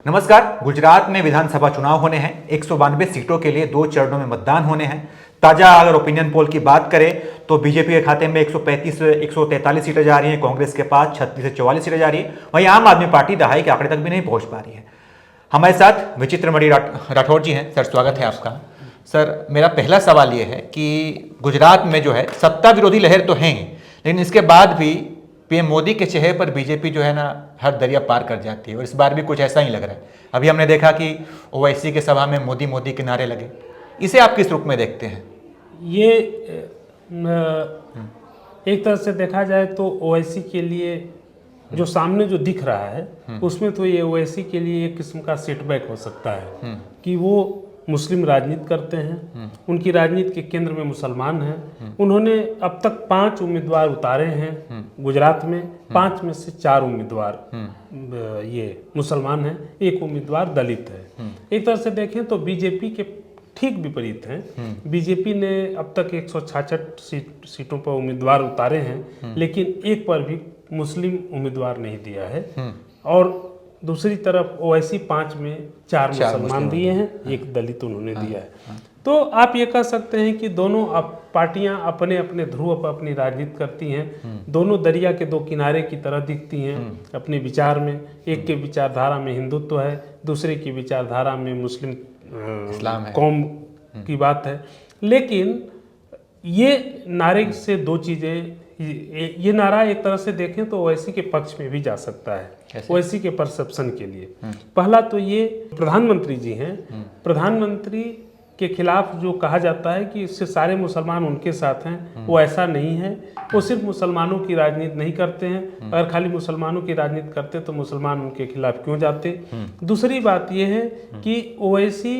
नमस्कार। गुजरात में विधानसभा चुनाव होने हैं। 192 सीटों के लिए 2 चरणों में मतदान होने हैं। ताजा अगर ओपिनियन पोल की बात करें तो बीजेपी के खाते में 135 से 143 सीटें जा रही हैं, कांग्रेस के पास 36 से 44 सीटें जा रही है। वहीं आम आदमी पार्टी दहाई के आंकड़े तक भी नहीं पहुंच पा रही है। हमारे साथ विचित्रमणि राठौर जी हैं। सर, स्वागत है आपका। सर, मेरा पहला सवाल ये है कि गुजरात में जो है सत्ता विरोधी लहर तो है, लेकिन इसके बाद भी पीएम मोदी के चेहरे पर बीजेपी जो है ना हर दरिया पार कर जाती है, और इस बार भी कुछ ऐसा ही लग रहा है। अभी हमने देखा कि ओवैसी के सभा में मोदी मोदी के नारे लगे। इसे आप किस रूप में देखते हैं? ये एक तरह से देखा जाए तो ओवैसी के लिए जो सामने जो दिख रहा है उसमें तो ये ओवैसी के लिए एक किस्म का सेटबैक हो सकता है कि वो मुस्लिम राजनीति करते हैं, उनकी राजनीति के केंद्र में मुसलमान हैं। उन्होंने अब तक 5 उम्मीदवार उतारे हैं गुजरात में। 5 में से 4 उम्मीदवार ये मुसलमान हैं, 1 उम्मीदवार दलित है। एक तरह से देखें तो बीजेपी के ठीक विपरीत हैं। बीजेपी ने अब तक 166 सीटों पर उम्मीदवार उतारे हैं, लेकिन एक पर भी मुस्लिम उम्मीदवार नहीं दिया है। और दूसरी तरफ ओवैसी 5 में 4 मुसलमान दिए हैं, 1 दलित उन्होंने दिया है। तो आप ये कह सकते हैं कि दोनों पार्टियां अपने अपने ध्रुव पर अपनी राजनीति करती हैं। दोनों दरिया के 2 किनारे की तरह दिखती हैं अपने विचार में। एक के विचारधारा में हिंदुत्व है, दूसरे की विचारधारा में मुस्लिम इस्लाम है, कौम की बात है। लेकिन ये नारे से 2 चीज़ें, ये नारा एक तरह से देखें तो ओवैसी के पक्ष में भी जा सकता है, ओवैसी के परसेप्शन के लिए। पहला तो ये प्रधानमंत्री जी हैं, प्रधानमंत्री के खिलाफ जो कहा जाता है कि इससे सारे मुसलमान उनके साथ हैं, वो ऐसा नहीं है। वो सिर्फ मुसलमानों की राजनीति नहीं करते हैं। अगर खाली मुसलमानों की राजनीति करते तो मुसलमान उनके खिलाफ क्यों जाते। दूसरी बात ये है कि ओवैसी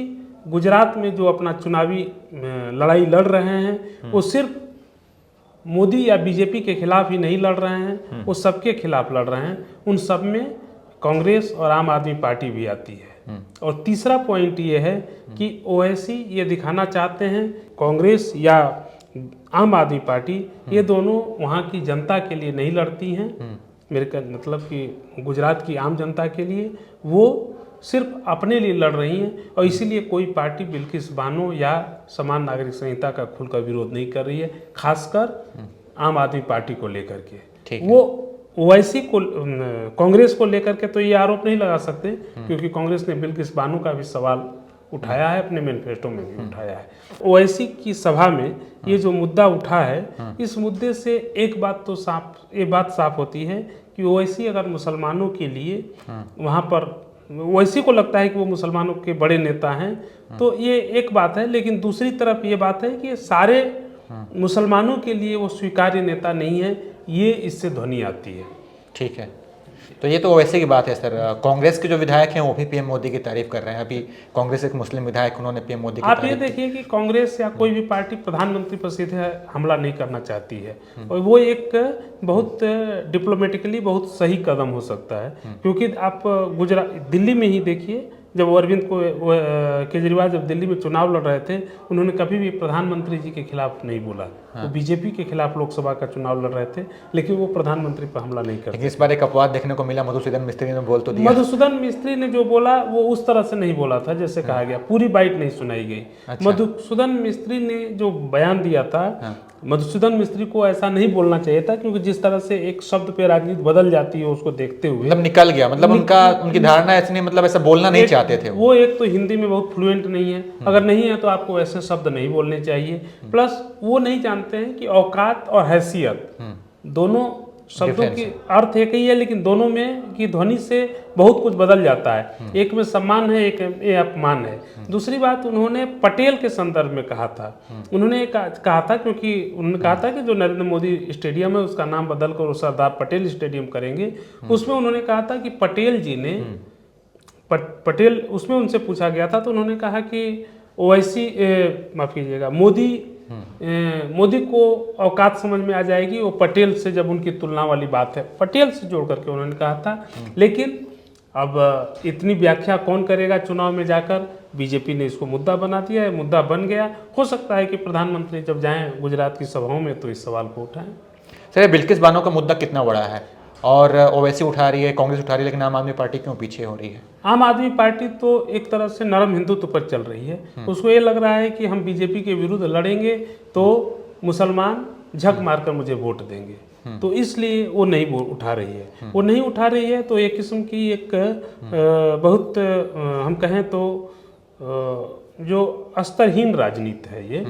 गुजरात में जो अपना चुनावी लड़ाई लड़ रहे हैं वो सिर्फ मोदी या बीजेपी के खिलाफ ही नहीं लड़ रहे हैं, वो सबके खिलाफ लड़ रहे हैं। उन सब में कांग्रेस और आम आदमी पार्टी भी आती है। और तीसरा पॉइंट ये है कि ओवैसी ये दिखाना चाहते हैं, कांग्रेस या आम आदमी पार्टी ये दोनों वहाँ की जनता के लिए नहीं लड़ती हैं। मेरे का मतलब कि गुजरात की आम जनता के लिए वो सिर्फ अपने लिए लड़ रही हैं, और इसीलिए कोई पार्टी बिल्किस बानो या समान नागरिक संहिता का खुलकर विरोध नहीं कर रही है, खासकर आम आदमी पार्टी को लेकर के। वो ओवैसी को, कांग्रेस को लेकर के तो ये आरोप नहीं लगा सकते, क्योंकि कांग्रेस ने बिल्किस बानो का भी सवाल उठाया है, अपने मैनिफेस्टो में भी उठाया है। ओवैसी की सभा में ये जो मुद्दा उठा है, इस मुद्दे से एक बात साफ होती है कि ओवैसी अगर मुसलमानों के लिए वहाँ पर, ओवैसी को लगता है कि वो मुसलमानों के बड़े नेता हैं, तो ये एक बात है। लेकिन दूसरी तरफ ये बात है कि सारे मुसलमानों के लिए वो स्वीकार्य नेता नहीं है, ये इससे ध्वनि आती है। ठीक है, तो ये तो ओवैसी की बात है। सर, कांग्रेस के जो विधायक हैं वो भी पीएम मोदी की तारीफ कर रहे हैं। अभी कांग्रेस एक मुस्लिम विधायक, उन्होंने पीएम मोदी की आप ये देखिए कि कांग्रेस या कोई भी पार्टी प्रधानमंत्री पर सीधे हमला नहीं करना चाहती है, और वो एक बहुत डिप्लोमेटिकली बहुत सही कदम हो सकता है। क्योंकि आप दिल्ली में ही देखिए, जब अरविंद केजरीवाल जब दिल्ली में चुनाव लड़ रहे थे, उन्होंने कभी भी प्रधानमंत्री जी के खिलाफ नहीं बोला। वो बीजेपी के खिलाफ लोकसभा का चुनाव लड़ रहे थे, लेकिन वो प्रधानमंत्री पर हमला नहीं करते। इस बार एक अपवाद देखने को मिला, मधुसूदन मिस्त्री ने बोल तो दिया। मधुसूदन मिस्त्री ने जो बोला वो उस तरह से नहीं बोला था जैसे कहा गया, पूरी बाइट नहीं सुनाई गई। मधुसूदन मिस्त्री ने जो बयान दिया था, मधुसूदन मिस्त्री को ऐसा नहीं बोलना चाहिए था, क्योंकि जिस तरह से एक शब्द पे राजनीति बदल जाती है उसको देखते हुए मतलब निकल गया, मतलब उनकी धारणा ऐसी नहीं, मतलब ऐसा बोलना नहीं चाहते थे वो। एक तो हिंदी में बहुत फ्लुएंट नहीं है, अगर नहीं है तो आपको ऐसे शब्द नहीं बोलने चाहिए। प्लस वो नहीं जानते हैं कि औकात और हैसियत दोनों शब्दों की अर्थ एक ही है, लेकिन दोनों में की ध्वनि से बहुत कुछ बदल जाता है। एक में सम्मान है, एक में अपमान है। दूसरी बात, उन्होंने पटेल के संदर्भ में कहा था। उन्होंने कहा था, क्योंकि उन्होंने कहा था कि जो नरेंद्र मोदी स्टेडियम है उसका नाम बदलकर वो सरदार पटेल स्टेडियम करेंगे। उसमें उन्होंने कहा था कि पटेल जी ने पटेल उसमें उनसे पूछा गया था, तो उन्होंने कहा कि ओवैसी माफ कीजिएगा, मोदी को औकात समझ में आ जाएगी वो पटेल से जब उनकी तुलना वाली बात है, पटेल से जोड़ करके उन्होंने कहा था। लेकिन अब इतनी व्याख्या कौन करेगा चुनाव में जाकर। बीजेपी ने इसको मुद्दा बना दिया है, मुद्दा बन गया। हो सकता है कि प्रधानमंत्री जब जाएं गुजरात की सभाओं में तो इस सवाल को उठाएं। सर, बिल्किस बानो का मुद्दा कितना बड़ा है? और ओवैसी उठा रही है, कांग्रेस उठा रही है, लेकिन आम आदमी पार्टी क्यों पीछे हो रही है? आम आदमी पार्टी तो एक तरह से नरम हिंदुत्व पर चल रही है। उसको ये लग रहा है कि हम बीजेपी के विरुद्ध लड़ेंगे तो मुसलमान झक मारकर मुझे वोट देंगे, तो इसलिए वो नहीं उठा रही है। वो नहीं उठा रही है तो एक किस्म की एक बहुत हम कहें तो जो स्तरहीन राजनीति है ये,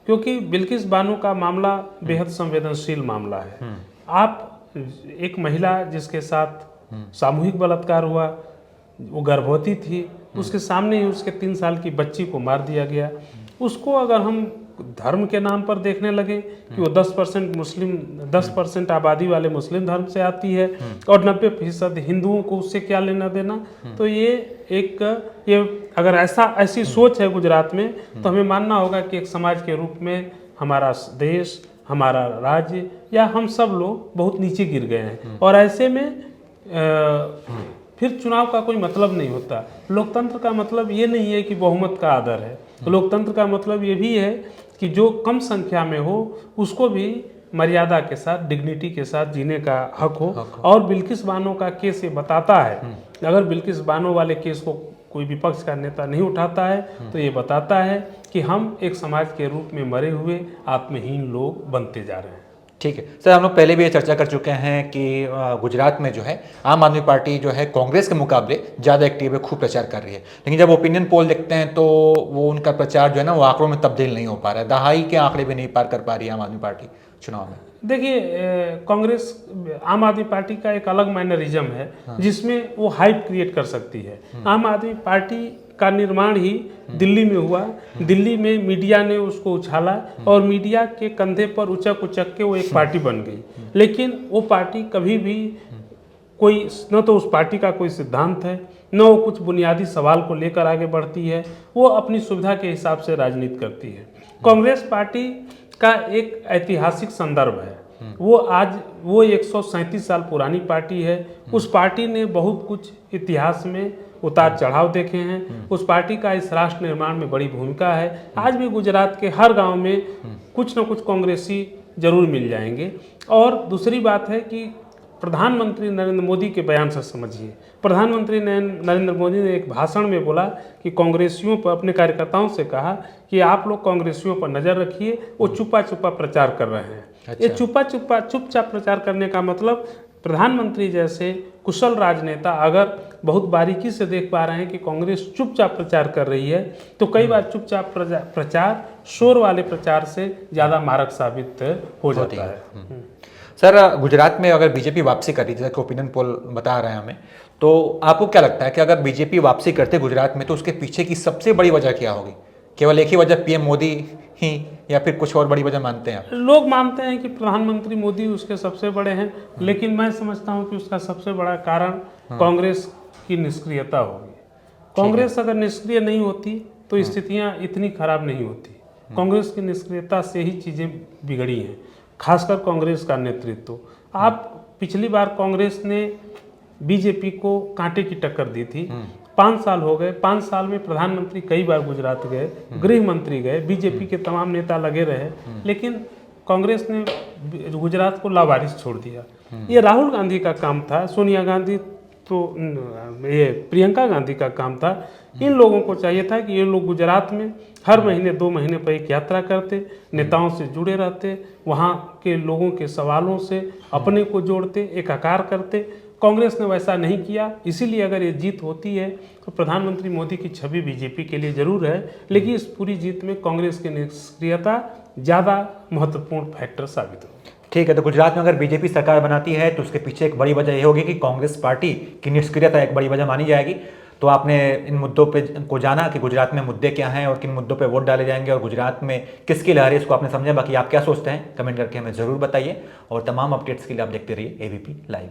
क्योंकि बिल्किस बानो का मामला बेहद संवेदनशील मामला है। आप एक महिला जिसके साथ सामूहिक बलात्कार हुआ, वो गर्भवती थी, उसके सामने ही उसके 3 साल की बच्ची को मार दिया गया। उसको अगर हम धर्म के नाम पर देखने लगे कि वो 10% मुस्लिम, 10% आबादी वाले मुस्लिम धर्म से आती है और 90% हिंदुओं को उससे क्या लेना देना, तो ये अगर ऐसी सोच है गुजरात में, तो हमें मानना होगा कि एक समाज के रूप में हमारा देश, हमारा राज्य या हम सब लोग बहुत नीचे गिर गए हैं। और ऐसे में फिर चुनाव का कोई मतलब नहीं होता। लोकतंत्र का मतलब ये नहीं है कि बहुमत का आदर है। लोकतंत्र का मतलब ये भी है कि जो कम संख्या में हो उसको भी मर्यादा के साथ, डिग्निटी के साथ जीने का हक हो। और बिल्किस बानो का केस ये बताता है, अगर बिल्किस बानो वाले केस को कोई विपक्ष का नेता नहीं उठाता है तो ये बताता है कि हम एक समाज के रूप में मरे हुए आत्महीन लोग बनते जा रहे हैं। ठीक है सर, हम लोग पहले भी ये चर्चा कर चुके हैं कि गुजरात में जो है आम आदमी पार्टी जो है कांग्रेस के मुकाबले ज़्यादा एक्टिव है, खूब प्रचार कर रही है। लेकिन जब ओपिनियन पोल देखते हैं तो वो उनका प्रचार जो है ना वो आंकड़ों में तब्दील नहीं हो पा रहा है, दहाई के आंकड़े भी नहीं पार कर पा रही है आम आदमी पार्टी चुनाव में। देखिए, कांग्रेस आम आदमी पार्टी का एक अलग मैनरिज्म है जिसमें वो हाइप क्रिएट कर सकती है। आम आदमी पार्टी का निर्माण ही दिल्ली में हुआ। दिल्ली में मीडिया ने उसको उछाला और मीडिया के कंधे पर उचक उचक के वो एक पार्टी बन गई। लेकिन वो पार्टी कभी भी कोई, न तो उस पार्टी का कोई सिद्धांत है, न वो कुछ बुनियादी सवाल को लेकर आगे बढ़ती है। वो अपनी सुविधा के हिसाब से राजनीति करती है। कांग्रेस पार्टी का एक ऐतिहासिक संदर्भ है। वो 137 साल पुरानी पार्टी है। उस पार्टी ने बहुत कुछ इतिहास में उतार चढ़ाव देखे हैं। उस पार्टी का इस राष्ट्र निर्माण में बड़ी भूमिका है। आज भी गुजरात के हर गांव में कुछ न कुछ कांग्रेसी जरूर मिल जाएंगे। और दूसरी बात है कि प्रधानमंत्री नरेंद्र मोदी के बयान से समझिए, प्रधानमंत्री नरेंद्र मोदी ने एक भाषण में बोला कि कांग्रेसियों पर, अपने कार्यकर्ताओं से कहा कि आप लोग कांग्रेसियों पर नज़र रखिए, वो चुपा चुपा प्रचार कर रहे हैं। अच्छा। ये चुपचाप प्रचार करने का मतलब, प्रधानमंत्री जैसे कुशल राजनेता अगर बहुत बारीकी से देख पा रहे हैं कि कांग्रेस चुपचाप प्रचार कर रही है, तो कई बार चुपचाप प्रचार शोर वाले प्रचार से ज़्यादा मारक साबित हो जाता है। सर, गुजरात में अगर बीजेपी वापसी कर रही है, जैसे ओपिनियन पोल बता रहे हैं हमें, तो आपको क्या लगता है कि अगर बीजेपी वापसी करते गुजरात में तो उसके पीछे की सबसे बड़ी वजह क्या होगी? केवल एक ही वजह पीएम मोदी ही, या फिर कुछ और बड़ी वजह मानते हैं आप? लोग मानते हैं कि प्रधानमंत्री मोदी उसके सबसे बड़े हैं, लेकिन मैं समझता हूं कि उसका सबसे बड़ा कारण कांग्रेस की निष्क्रियता होगी। कांग्रेस अगर निष्क्रिय नहीं होती तो स्थितियां इतनी खराब नहीं होती। कांग्रेस की निष्क्रियता से ही चीज़ें बिगड़ी हैं, खासकर कांग्रेस का नेतृत्व। आप पिछली बार कांग्रेस ने बीजेपी को कांटे की टक्कर दी थी। 5 साल हो गए। 5 साल में प्रधानमंत्री कई बार गुजरात गए, गृह मंत्री गए, बीजेपी के तमाम नेता लगे रहे, लेकिन कांग्रेस ने गुजरात को लावारिस छोड़ दिया। ये राहुल गांधी का काम था, सोनिया गांधी तो ये प्रियंका गांधी का काम था। इन लोगों को चाहिए था कि ये लोग गुजरात में हर महीने 2 महीने पर एक यात्रा करते, नेताओं से जुड़े रहते, वहाँ के लोगों के सवालों से अपने को जोड़ते, एकाकार करते। कांग्रेस ने वैसा नहीं किया। इसीलिए अगर ये जीत होती है तो प्रधानमंत्री मोदी की छवि बीजेपी के लिए जरूर है, लेकिन इस पूरी जीत में कांग्रेस की निष्क्रियता ज़्यादा महत्वपूर्ण फैक्टर साबित होगी। ठीक है, तो गुजरात में अगर बीजेपी सरकार बनाती है तो उसके पीछे एक बड़ी वजह ये होगी कि कांग्रेस पार्टी की निष्क्रियता एक बड़ी वजह मानी जाएगी। तो आपने इन मुद्दों पे को जाना कि गुजरात में मुद्दे क्या हैं और किन मुद्दों पे वोट डाले जाएंगे और गुजरात में किसकी लहर है, इसको आपने समझा। बाकी आप क्या सोचते हैं कमेंट करके हमें ज़रूर बताइए और तमाम अपडेट्स के लिए आप देखते रहिए ABP लाइव।